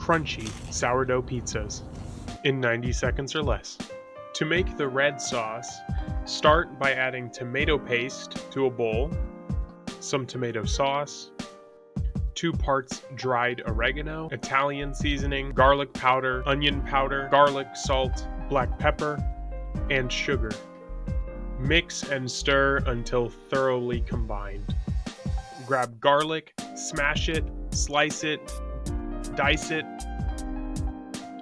crunchy sourdough pizzas in 90 seconds or less. To make the red sauce, start by adding tomato paste to a bowl, some tomato sauce, 2 parts dried oregano, Italian seasoning, garlic powder, onion powder, garlic, salt, black pepper, and sugar. Mix and stir until thoroughly combined. Grab garlic, smash it, slice it, dice it,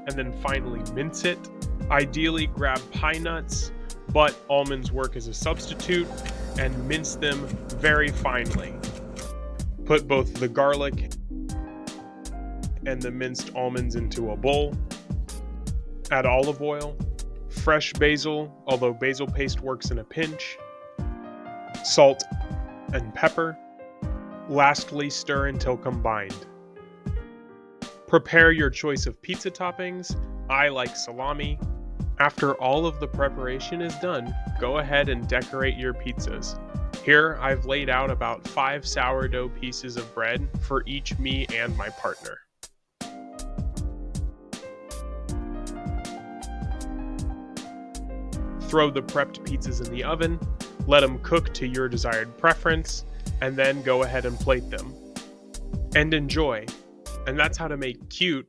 and then finally mince it. Ideally grab pine nuts, but almonds work as a substitute, and mince them very finely. Put both the garlic and the minced almonds into a bowl. Add olive oil, fresh basil, although basil paste works in a pinch, salt and pepper. Lastly, stir until combined. Prepare your choice of pizza toppings. I like salami. After all of the preparation is done, go ahead and decorate your pizzas. Here, I've laid out about 5 sourdough pieces of bread for each me and my partner. Throw the prepped pizzas in the oven, let them cook to your desired preference, and then go ahead and plate them. And enjoy. And that's how to make cute